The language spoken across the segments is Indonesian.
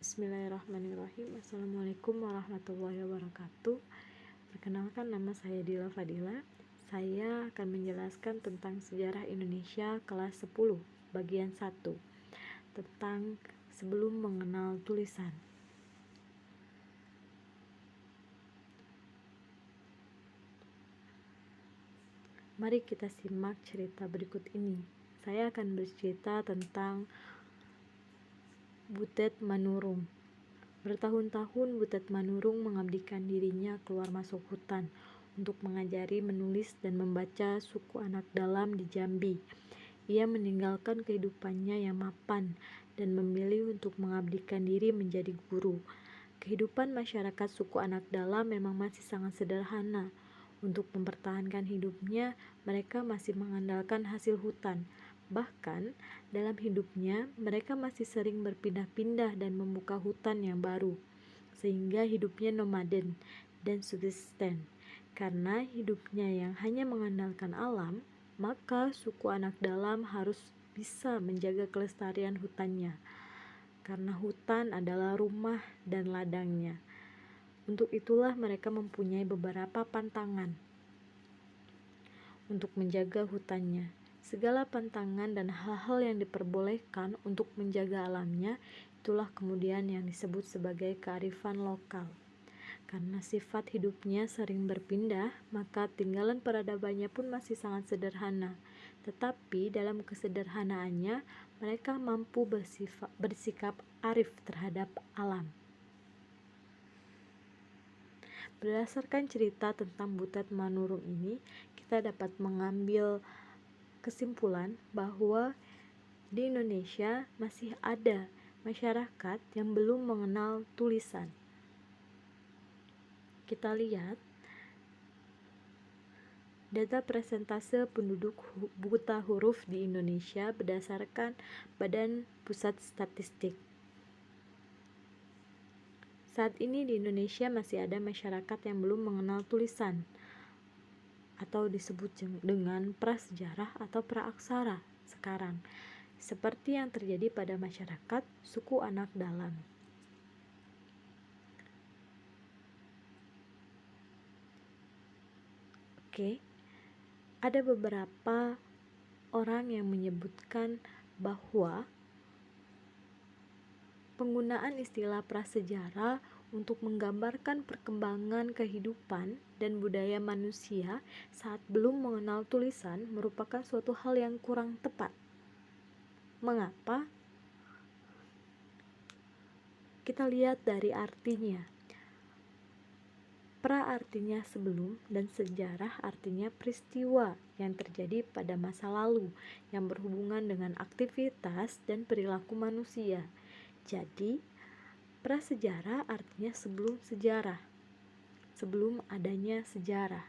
Bismillahirrahmanirrahim. Assalamualaikum warahmatullahi wabarakatuh. Perkenalkan, nama saya Dila Fadila. Saya akan menjelaskan tentang sejarah Indonesia kelas 10 bagian 1 tentang sebelum mengenal tulisan. Mari kita simak cerita berikut ini. Saya akan bercerita tentang Butet Manurung. Bertahun-tahun Butet Manurung mengabdikan dirinya keluar masuk hutan untuk mengajari menulis dan membaca suku anak dalam di Jambi. Ia meninggalkan kehidupannya yang mapan dan memilih untuk mengabdikan diri menjadi guru. Kehidupan masyarakat suku anak dalam memang masih sangat sederhana. Untuk mempertahankan hidupnya, mereka masih mengandalkan hasil hutan. Bahkan, dalam hidupnya, mereka masih sering berpindah-pindah dan membuka hutan yang baru, sehingga hidupnya nomaden dan subsisten. Karena hidupnya yang hanya mengandalkan alam, maka suku anak dalam harus bisa menjaga kelestarian hutannya, karena hutan adalah rumah dan ladangnya. Untuk itulah mereka mempunyai beberapa pantangan untuk menjaga hutannya. Segala pantangan dan hal-hal yang diperbolehkan untuk menjaga alamnya, itulah kemudian yang disebut sebagai kearifan lokal. Karena sifat hidupnya sering berpindah, maka tinggalan peradabannya pun masih sangat sederhana. Tetapi dalam kesederhanaannya, mereka mampu bersikap arif terhadap alam. Berdasarkan cerita tentang Butet Manurung ini, kita dapat mengambil kesimpulan bahwa di Indonesia masih ada masyarakat yang belum mengenal tulisan. Kita lihat data persentase penduduk buta huruf di Indonesia berdasarkan Badan Pusat Statistik. Saat ini di Indonesia masih ada masyarakat yang belum mengenal tulisan, atau disebut dengan prasejarah atau praaksara sekarang, seperti yang terjadi pada masyarakat suku anak dalam. Oke, ada beberapa orang yang menyebutkan bahwa penggunaan istilah prasejarah untuk menggambarkan perkembangan kehidupan dan budaya manusia saat belum mengenal tulisan merupakan suatu hal yang kurang tepat. Mengapa? Kita lihat dari artinya. Pra artinya sebelum dan sejarah artinya peristiwa yang terjadi pada masa lalu yang berhubungan dengan aktivitas dan perilaku manusia. Jadi, prasejarah artinya sebelum sejarah, sebelum adanya sejarah.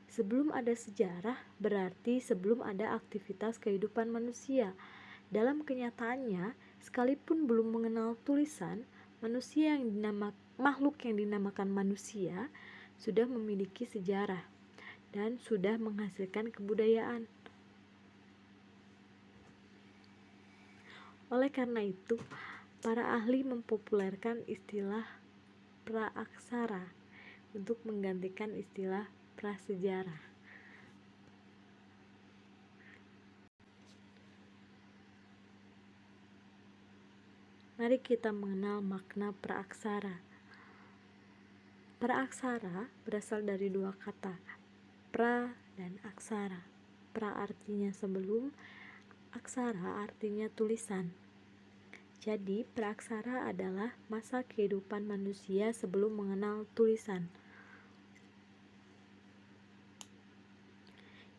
Sebelum ada sejarah berarti sebelum ada aktivitas kehidupan manusia. Dalam kenyataannya, sekalipun belum mengenal tulisan, makhluk yang dinamakan manusia sudah memiliki sejarah dan sudah menghasilkan kebudayaan. Oleh karena itu, para ahli mempopulerkan istilah praaksara untuk menggantikan istilah prasejarah. Mari kita mengenal makna praaksara. Praaksara berasal dari dua kata, pra dan aksara. Pra artinya sebelum, aksara artinya tulisan. Jadi, praaksara adalah masa kehidupan manusia sebelum mengenal tulisan.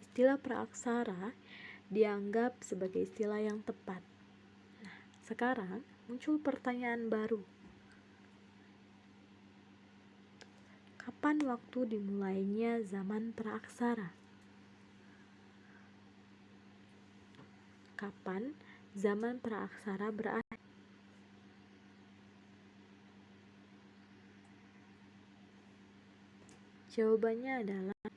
Istilah praaksara dianggap sebagai istilah yang tepat. Nah, sekarang muncul pertanyaan baru. Kapan waktu dimulainya zaman praaksara? Kapan zaman praaksara berakhir? Jawabannya adalah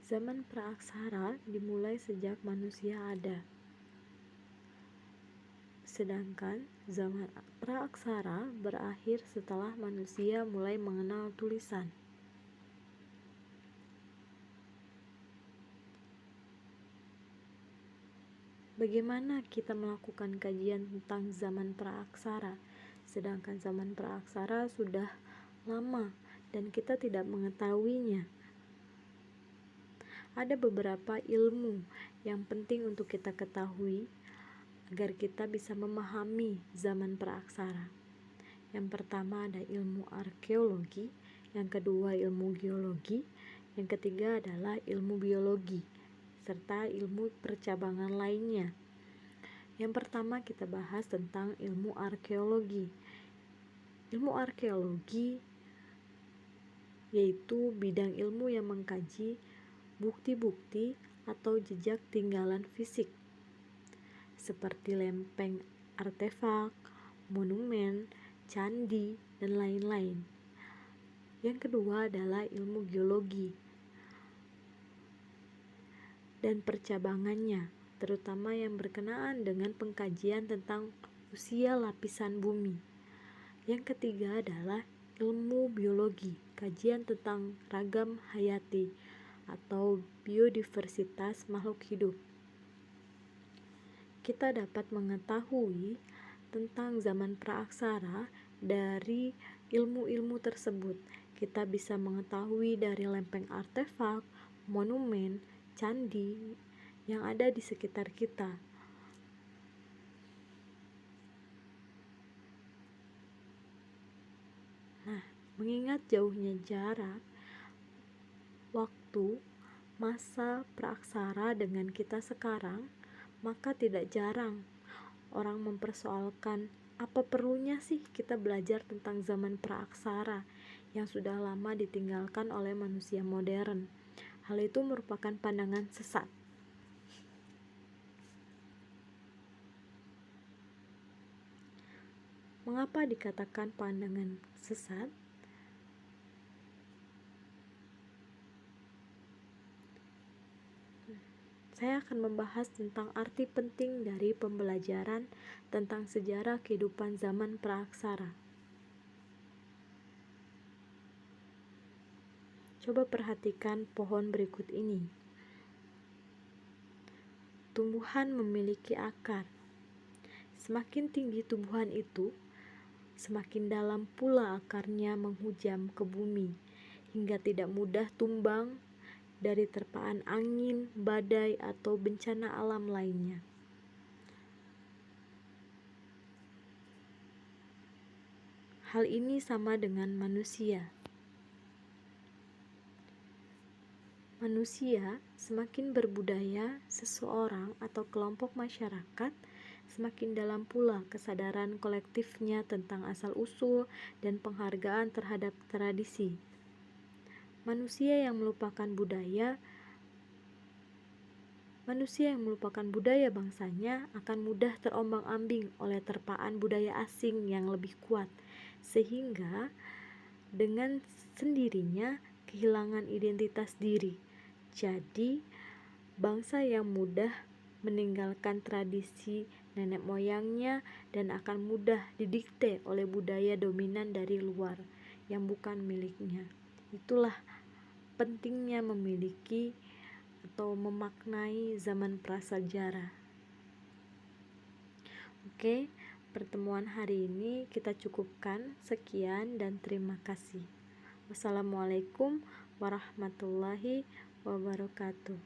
zaman praaksara dimulai sejak manusia ada. Sedangkan zaman praaksara berakhir setelah manusia mulai mengenal tulisan. Bagaimana kita melakukan kajian tentang zaman praaksara, sedangkan zaman praaksara sudah lama dan kita tidak mengetahuinya? Ada beberapa ilmu yang penting untuk kita ketahui agar kita bisa memahami zaman praaksara. Yang pertama ada ilmu arkeologi, yang kedua ilmu geologi, yang ketiga adalah ilmu biologi, serta ilmu percabangan lainnya. Yang pertama kita bahas tentang ilmu arkeologi. Ilmu arkeologi yaitu bidang ilmu yang mengkaji bukti-bukti atau jejak tinggalan fisik seperti lempeng artefak, monumen, candi, dan lain-lain. Yang kedua adalah ilmu geologi dan percabangannya, terutama yang berkenaan dengan pengkajian tentang usia lapisan bumi. Yang ketiga adalah ilmu biologi, kajian tentang ragam hayati atau biodiversitas makhluk hidup. Kita dapat mengetahui tentang zaman praaksara dari ilmu-ilmu tersebut. Kita bisa mengetahui dari lempeng artefak, monumen, candi yang ada di sekitar kita. Nah, mengingat jauhnya jarak, waktu, masa praaksara dengan kita sekarang, maka tidak jarang orang mempersoalkan apa perlunya sih kita belajar tentang zaman praaksara yang sudah lama ditinggalkan oleh manusia modern. Hal itu merupakan pandangan sesat. Mengapa dikatakan pandangan sesat? Saya akan membahas tentang arti penting dari pembelajaran tentang sejarah kehidupan zaman praaksara. Coba perhatikan pohon berikut ini. Tumbuhan memiliki akar. Semakin tinggi tumbuhan itu, semakin dalam pula akarnya menghujam ke bumi, hingga tidak mudah tumbang dari terpaan angin, badai, atau bencana alam lainnya. Hal ini sama dengan manusia. Manusia semakin berbudaya, seseorang atau kelompok masyarakat semakin dalam pula kesadaran kolektifnya tentang asal-usul dan penghargaan terhadap tradisi. Manusia yang melupakan budaya bangsanya akan mudah terombang-ambing oleh terpaan budaya asing yang lebih kuat, sehingga dengan sendirinya kehilangan identitas diri. Jadi, bangsa yang mudah meninggalkan tradisi nenek moyangnya dan akan mudah didikte oleh budaya dominan dari luar yang bukan miliknya. Itulah pentingnya memiliki atau memaknai zaman prasejarah. Oke, pertemuan hari ini kita cukupkan. Sekian dan terima kasih. Wassalamualaikum warahmatullahi wabarakatuh.